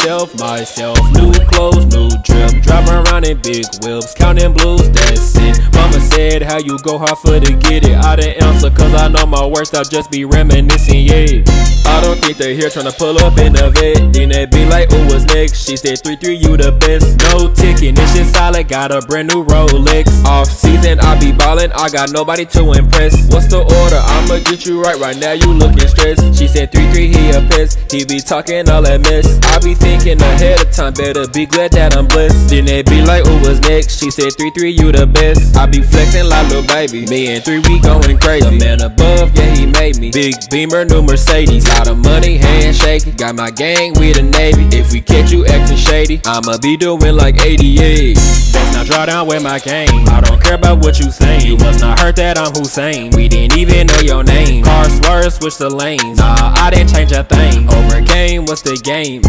myself. New clothes, new drip, driving around in big whips, counting blues, that's it. Mama said, how you go hard for to get it? I didn't answer, cause I know my worst, I'll just be reminiscing, yeah. I don't think they here tryna pull up in the vet. Then they be like, oh, what's next? She said, 3-3, you the best. No ticket, this shit solid, got a brand new Rolex. Off season, I be ballin', I got nobody to impress. What's the order? I'ma get you right now, you looking stressed. She said, 3-3, he a pest. He be talking all that mess. I be thinking ahead of time, better be glad that I'm blessed. Then they be like, oh, what's next? She said, 3-3, you the best. I be flexing like little baby. Me and 3, we going crazy. The man above, yeah, he made me. Big Beamer, new Mercedes. Lot of money, handshake. Got my gang with the Navy. If we catch you acting shady, I'ma be doing like 88. Let's not draw down with my game. I don't care about what you saying. You must not heard that I'm Hussein. We didn't even know your name. Car swerve, switch the lanes. Nah, I didn't change a thing. Overcame, what's the game?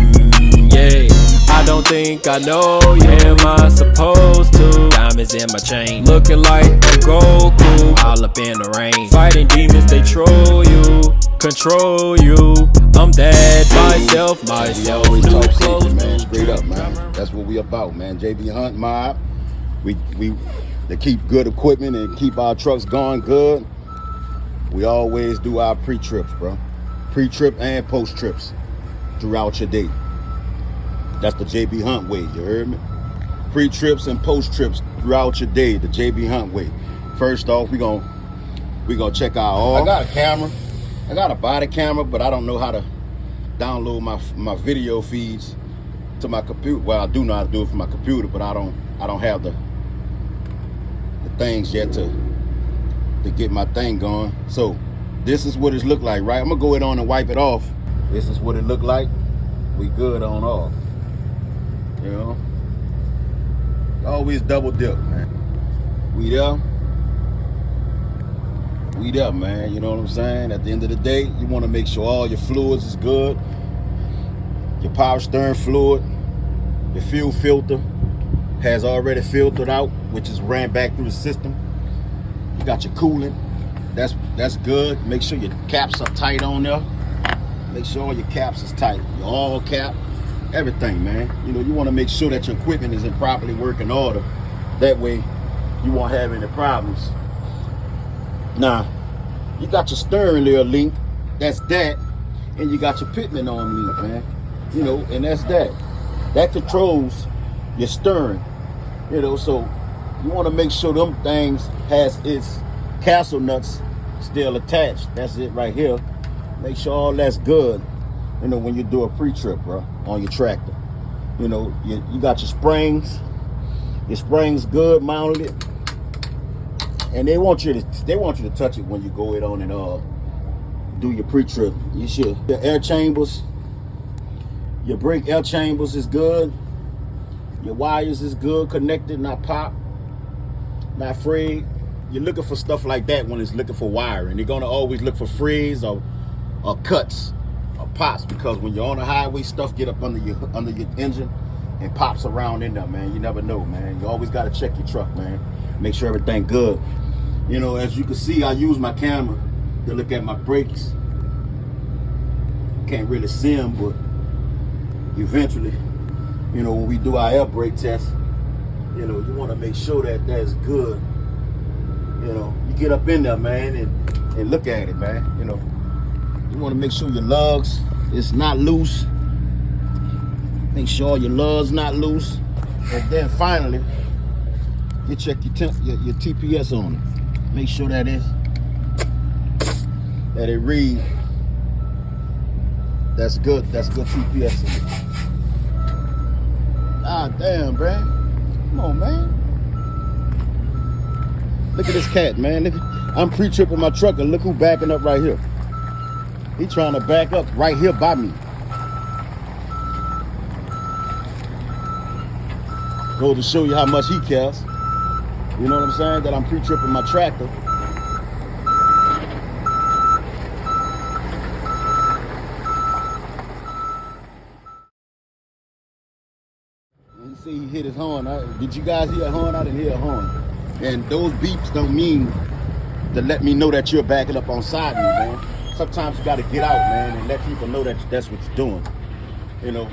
Yeah. I don't think I know, yeah, am I supposed to? Diamonds in my chain, looking like I'm Goku. All up in the rain, fighting demons, they troll you, control you. I'm that myself. We always talk safety, man. Straight up, man. That's what we about, man. JB Hunt Mob. We to keep good equipment and keep our trucks going good. We always do our pre-trips, bro. Pre-trip and post-trips throughout your day. That's the JB Hunt way, you heard me? Pre-trips and post-trips throughout your day, the JB Hunt way. First off, we gonna check our oil. I got a camera. I got a body camera, but I don't know how to download my video feeds to my computer. Well, I do know how to do it from my computer, but I don't have the things yet to get my thing going. So this is what it look like, right? I'm gonna go ahead on and wipe it off. This is what it look like. We good on off. You know? Always double dip, man. We there, man. You know what I'm saying? At the end of the day, you want to make sure all your fluids is good. Your power steering fluid, your fuel filter has already filtered out, which is ran back through the system. You got your coolant. That's good. Make sure your caps are tight on there. Make sure all your caps is tight. Your oil cap, everything, man. You know, you want to make sure that your equipment is in properly working order. That way, you won't have any problems. Now, you got your steering wheel link. That's that. And you got your pitman arm link, man. You know, and that's that. That controls your steering. You know, so you want to make sure them things has its castle nuts still attached. That's it right here. Make sure all that's good, you know, when you do a pre-trip, bro, on your tractor. You know, you got your springs. Your springs good mounted it. And they want you to touch it when you go it on and do your pre-trip. You should. Your air chambers, your brake air chambers is good. Your wires is good, connected, not pop, not frayed. You're looking for stuff like that when it's looking for wiring. You're gonna always look for frays or cuts or pops, because when you're on the highway, stuff get up under your engine and pops around in there, man. You never know, man. You always gotta check your truck, man. Make sure everything good. You know, as you can see, I use my camera to look at my brakes. Can't really see them, but eventually, you know, when we do our air brake test, you know, you want to make sure that that's good. You know, you get up in there, man, and look at it, man. You know, you want to make sure your lugs is not loose. Make sure your lugs not loose. And then finally, you check your TPS on it. Make sure that it read. That's good. That's good TPS in it. Ah, damn, bro. Come on, man. Look at this cat, man. Look, I'm pre-tripping my truck, and look who backing up right here. He trying to back up right here by me. Go to show you how much he cares. You know what I'm saying? That I'm pre-tripping my tractor. You see he hit his horn. Did you guys hear a horn? I didn't hear a horn. And those beeps don't mean to let me know that you're backing up on side me, man. Sometimes you got to get out, man, and let people know that that's what you're doing. You know,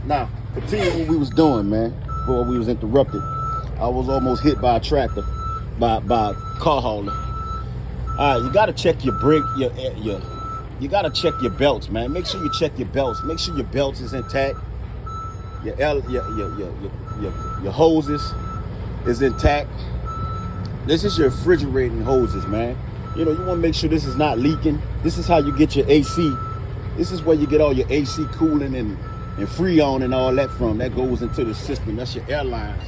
Now, continue what we was doing, man. Before we was interrupted, I was almost hit by a tractor, by a car hauler. All right, you gotta check your brake, you gotta check your belts, man. Make sure you check your belts. Make sure your belts is intact. Your hoses is intact. This is your refrigerating hoses, man. You know, you want to make sure this is not leaking. This is how you get your AC. This is where you get all your AC cooling and Freon and all that from. That goes into the system. That's your airlines.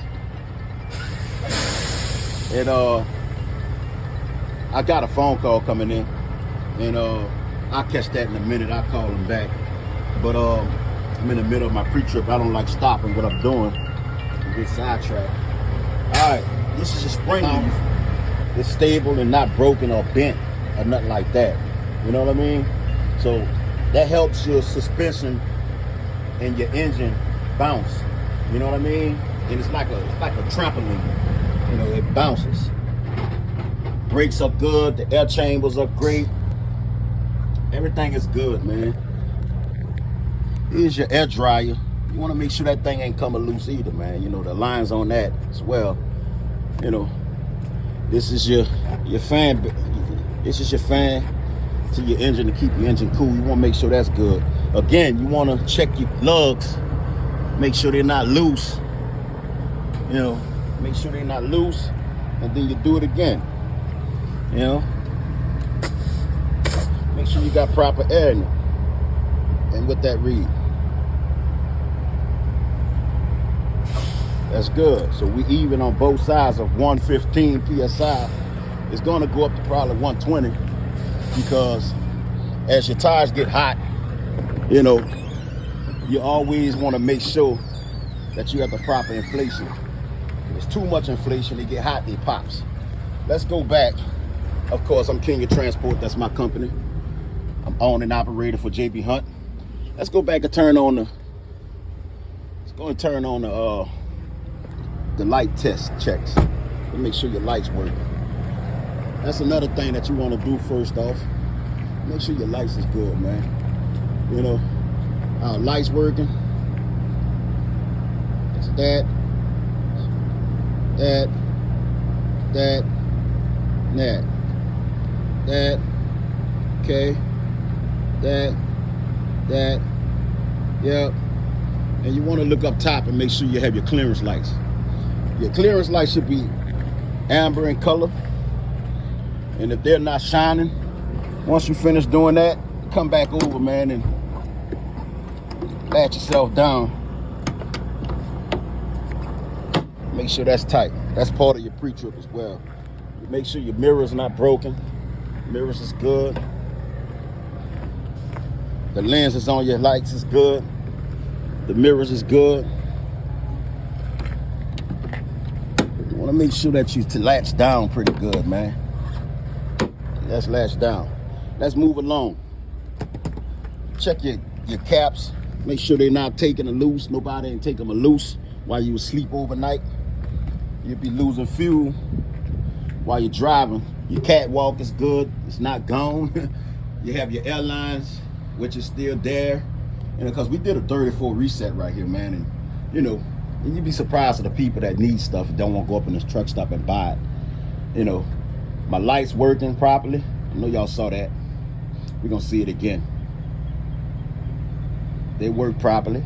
And I got a phone call coming in, and I'll catch that in a minute. I'll call him back. But I'm in the middle of my pre-trip. I don't like stopping what I'm doing and get sidetracked. All right, this is your spring leaf. It's stable and not broken or bent or nothing like that. You know what I mean? So that helps your suspension and your engine bounce. You know what I mean? And it's like a trampoline. You know, it bounces. Brakes are good. The air chambers are great. Everything is good, man. Here's your air dryer. You want to make sure that thing ain't coming loose either, man. You know, the lines on that as well. You know, this is your fan. This is your fan to your engine to keep your engine cool. You want to make sure that's good. Again, you want to check your lugs. Make sure they're not loose. You know, make sure they're not loose. And then you do it again. You know, make sure you got proper air in it. And what that read. That's good. So we even on both sides of 115 PSI. It's going to go up to probably 120 because as your tires get hot, you know, you always want to make sure that you have the proper inflation. If there's too much inflation, they get hot, it pops. Let's go back. Of course, I'm King of Transport. That's my company. I'm owned and operator for JB Hunt. Let's go back and turn on the light test checks. Make sure your lights work. That's another thing that you want to do first off. Make sure your lights is good, man. You know, lights working. It's that. Okay. That. Yep. And you want to look up top and make sure you have your clearance lights. Your clearance lights should be amber in color. And if they're not shining, once you finish doing that, come back over, man, and pat yourself down. Make sure that's tight. That's part of your pre-trip as well. Make sure your mirror's not broken. Mirrors is good. The lenses on your lights is good. The mirrors is good. You want to make sure that you latch down pretty good, man. That's latched down. Let's move along. Check your caps. Make sure they're not taking them loose. Nobody ain't taking them loose while you sleep overnight. You'll be losing fuel while you're driving. Your catwalk is good. It's not gone. You have your airlines, which is still there. You know, because we did a 34 reset right here, man. And, you know, and you'd be surprised at the people that need stuff and don't want to go up in this truck stop and buy it. You know, my lights working properly. I know y'all saw that. We're going to see it again. They work properly.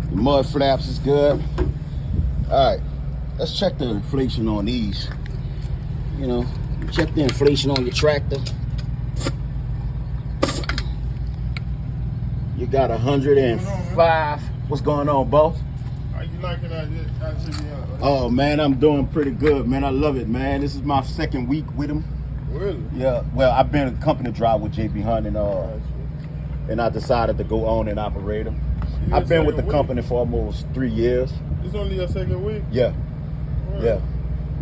The mud flaps is good. All right, let's check the inflation on these. You know, check the inflation on your tractor. You got 105. What's going on, boss? How you liking that? Oh man, I'm doing pretty good, man. I love it, man. This is my second week with him. Really? Yeah. Well, I've been a company driver with JB Hunt, and I decided to go on and operate him. I've been with the company for almost 3 years. It's only your second week? Yeah. Really? Yeah.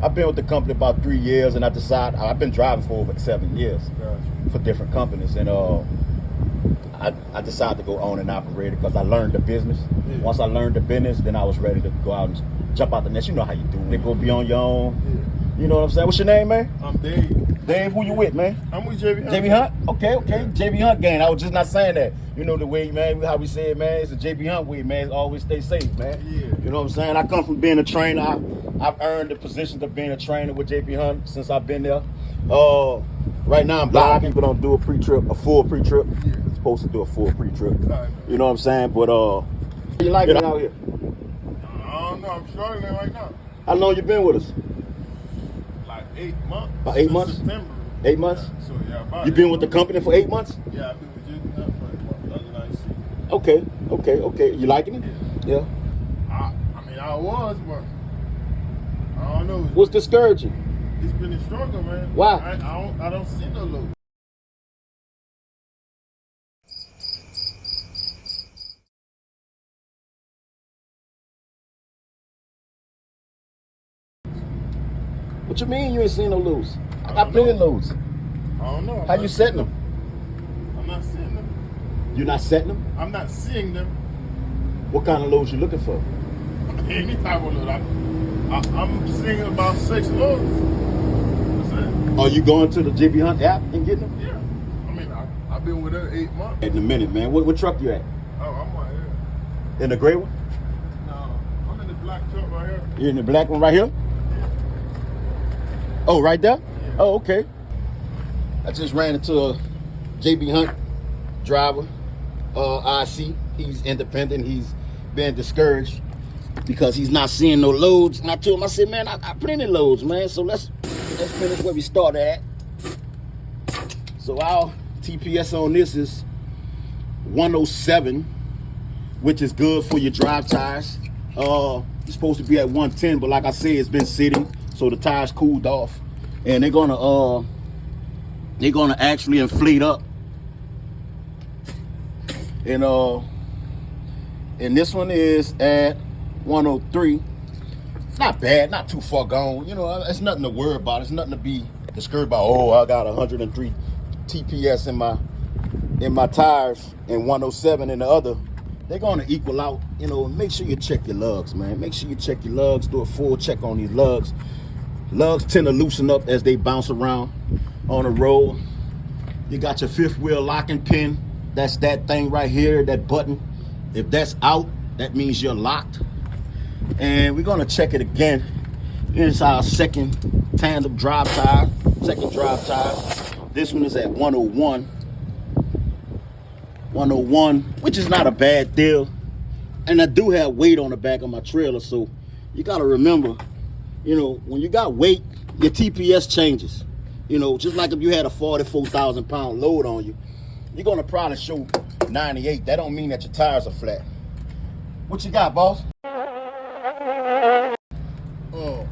I've been with the company about 3 years, and I've been driving for over 7 years for different companies, and I decided to go on and operate it because I learned the business. Yeah. Once I learned the business, then I was ready to go out and jump out the nest. You know how you do it. They go be on your own. Yeah. You know what I'm saying? What's your name, man? I'm Dave. Dave, who you with, man? I'm with JB Hunt. JB Hunt? Okay. JB Hunt gang. I was just not saying that. You know the way, man, how we say it, man. It's a JB Hunt way, man. Always stay safe, man. Yeah. You know what I'm saying? I come from being a trainer. I've earned the position of being a trainer with JB Hunt since I've been there. Right now, a lot of people don't do a full pre-trip. Yeah. Supposed to do a full pre-trip. Right. You know what I'm saying? But you like it out here? I don't know. I'm struggling right now. How long you been with us? Like 8 months. About 8 months? September. 8 months? Yeah. So yeah, about You been with the company for 8 months? Yeah, I've been with JB Hunt for 8 months. That's nice. Okay. You liking it? Yeah. I mean, I was, but I don't know. What's discouraging? It's been a struggle, man. Why? I don't see no load. What you mean you ain't seen no loads? I got plenty of loads. I don't know. How you setting them? I'm not seeing them. You not setting them? I'm not seeing them. What kind of loads you looking for? Any type of load. I'm seeing about 6 loads. That's it. Are you going to the JB Hunt app and getting them? Yeah. I mean, I've been with her 8 months. In a minute, man. What truck you at? Oh, I'm right here. In the gray one? No, I'm in the black truck right here. You in the black one right here? Oh, right there? Yeah. Oh, okay. I just ran into a JB Hunt driver. I see he's independent. He's been discouraged because he's not seeing no loads. And I told him, I said, man, I plenty loads, man. So let's finish where we started at. So our TPS on this is 107, which is good for your drive tires. It's supposed to be at 110, but like I said, it's been sitting, so the tires cooled off, and they're gonna actually inflate up. And this one is at 103. It's not bad, not too far gone. You know, it's nothing to worry about. It's nothing to be discouraged about. Oh, I got 103 TPS in my tires and 107 in the other. They're gonna equal out. You know, make sure you check your lugs, man. Make sure you check your lugs. Do a full check on these lugs. Lugs tend to loosen up as they bounce around on the road. You got your fifth wheel locking pin. That's that thing right here, that button. If that's out, that means you're locked. And we're gonna check it again. Here's our second tandem drive tire, second drive tire. This one is at 101. 101, which is not a bad deal. And I do have weight on the back of my trailer, so you gotta remember, you know, when you got weight, your TPS changes. You know, just like if you had a 44,000 pound load on you, you're gonna probably show 98. That don't mean that your tires are flat. What you got, boss? Oh,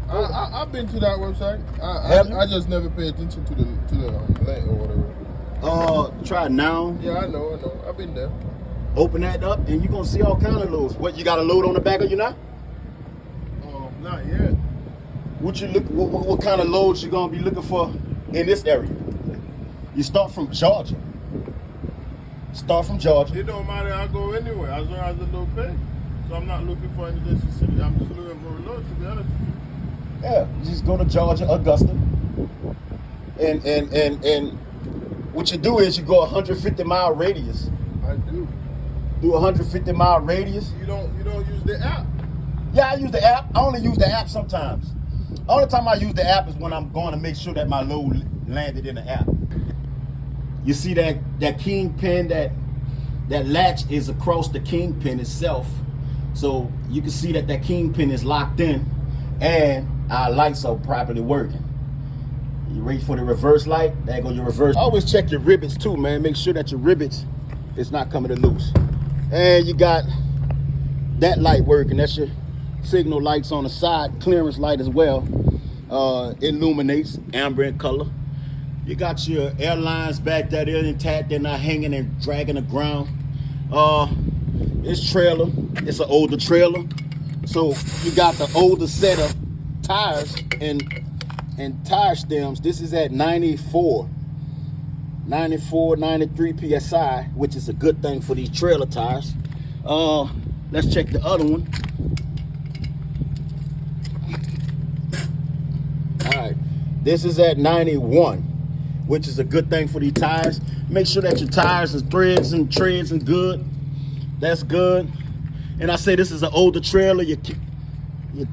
I've been to that website. Have you? I just never pay attention to the link or whatever. Try now. Yeah, I know. I've been there. Open that up, and you're gonna see all kind of loads. What, you got a load on the back of you now? Not yet. What kind of loads you gonna be looking for in this area? You start from Georgia. It don't matter. I go anywhere as long as the low pay. So I'm not looking for anything specific. I'm just looking for a load, to be honest with you. Yeah, you just go to Georgia, Augusta, and what you do is you go 150-mile radius. I do. Do 150-mile radius. You don't use the app. Yeah, I use the app. I only use the app sometimes. Only time I use the app is when I'm going to make sure that my load landed in the app. You see that kingpin, that latch is across the kingpin itself. So you can see that kingpin is locked in and our lights are properly working. You ready for the reverse light? There go your reverse. Always check your rivets too, man. Make sure that your rivets is not coming loose. And you got that light working. That's your signal lights on the side, clearance light as well. Illuminates, amber in color. You got your airlines back there, they're intact, they're not hanging and dragging the ground. This trailer, it's an older trailer. So you got the older set of tires and tire stems. This is at 94, 93 PSI, which is a good thing for these trailer tires. Let's check the other one. All right, This is at 91, which is a good thing for these tires. Make sure that your tires are threads and treads and good. That's good. And I say this is an older trailer. Your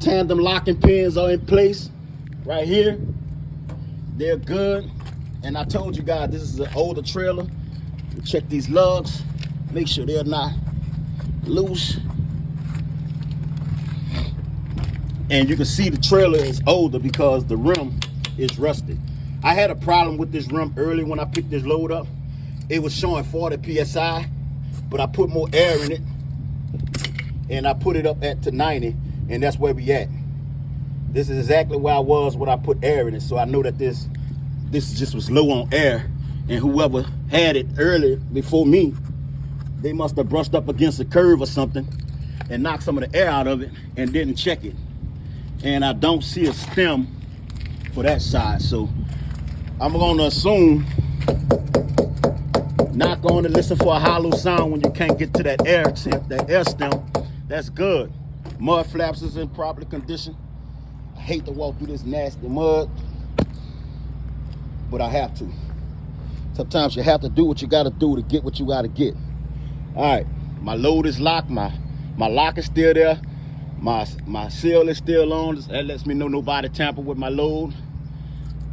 tandem locking pins are in place right here. They're good. And I told you guys, this is an older trailer. Check these lugs. Make sure they're not loose. And you can see the trailer is older because the rim is rusted. I had a problem with this rim early when I picked this load up. It was showing 40 PSI, but I put more air in it and I put it up to 90, and that's where we at. This is exactly where I was when I put air in it, so I know that this just was low on air, and whoever had it earlier before me, they must have brushed up against a curve or something and knocked some of the air out of it and didn't check it. And I don't see a stem for that side, so I'm gonna assume not going to listen for a hollow sound when you can't get to that air stem. That's good. Mud flaps is in proper condition. I hate to walk through this nasty mud, but I have to. Sometimes you have to do what you got to do to get what you got to get. All right, my load is locked. My lock is still there. My seal is still on. That lets me know nobody tampered with my load.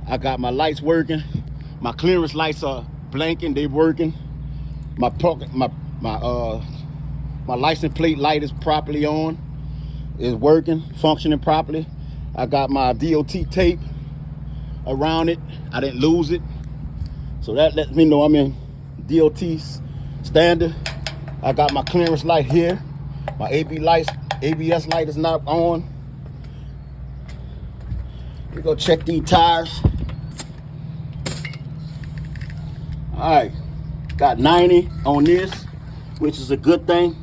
I got my lights working. My clearance lights are blinking. They working. My license plate light is properly on. It's working, functioning properly. I got my DOT tape around it. I didn't lose it. So that lets me know I'm in DOT standard. I got my clearance light here. My ABS light is not on. We go check these tires. All right, got 90 on this, which is a good thing.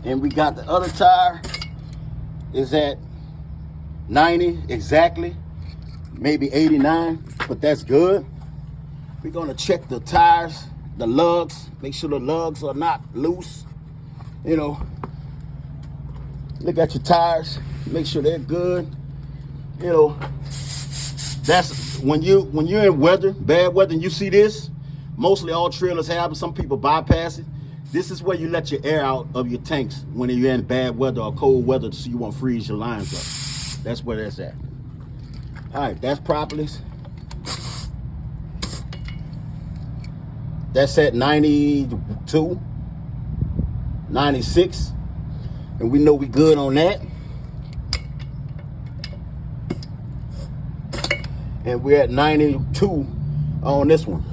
And we got the other tire is at 90 exactly, maybe 89, but that's good. We're gonna check the tires, the lugs, make sure the lugs are not loose. You know, look at your tires, make sure they're good. You know, that's when you're in weather, bad weather, and you see this. Mostly all trailers have, but some people bypass it. This is where you let your air out of your tanks when you're in bad weather or cold weather, so you won't freeze your lines up. That's where that's at. All right, that's properly. That's at 92, 96, and we know we good on that. And we're at 92 on this one.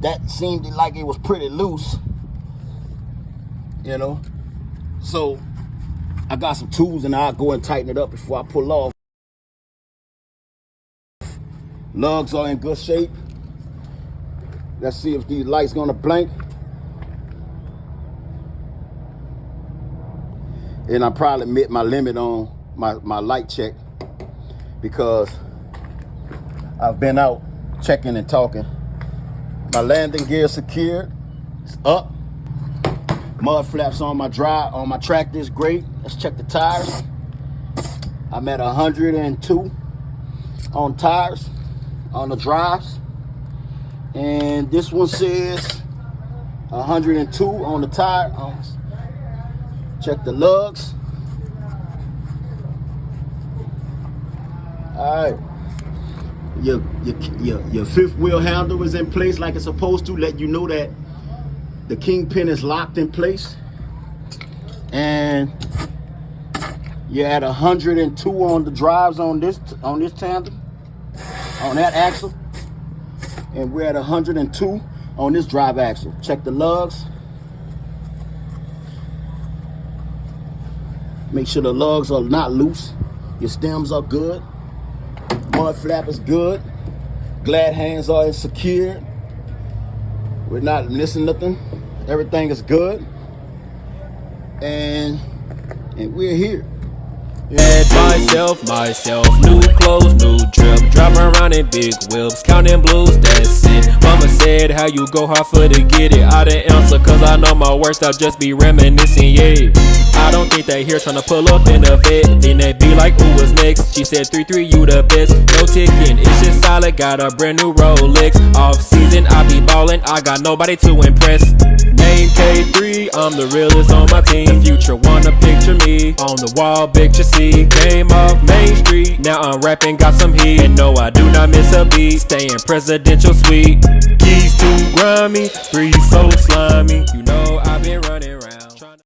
That seemed like it was pretty loose, you know. So I got some tools and I'll go and tighten it up before I pull off. Lugs are in good shape. Let's see if these lights gonna blink. And I probably met my limit on my light check because I've been out checking and talking. My landing gear secured, it's up. Mud flaps on my tractor is great. Let's check the tires. I'm at 102 on tires, on the drives. And this one says 102 on the tire. Check the lugs. All right. Your fifth wheel handle is in place like it's supposed to, let you know that the kingpin is locked in place. And you're at 102 on the drives on this tandem, on that axle. And we're at 102 on this drive axle. Check the lugs. Make sure the lugs are not loose. Your stems are good. Mud flap is good. Glad hands are secured. We're not missing nothing. Everything is good. And we're here. Had myself, new clothes, new drip, driving around in big whips, counting blues, that's it. Mama said how you go hard for to get it. I didn't answer cause I know my worst, I'll just be reminiscing, yeah. I don't think they here tryna pull up in a vet. Then they be like, who was next? She said 3-3, you the best. No ticking, it's just solid. Got a brand new Rolex. Off season, I be ballin'. I got nobody to impress. Name K3, I'm the realest on my team. Future wanna picture me on the wall, picture C. Came off Main Street, now I'm rapping, got some heat. And no, I do not miss a beat. Staying presidential suite. Keys too grimy, breeze so slimy. You know I've been running around.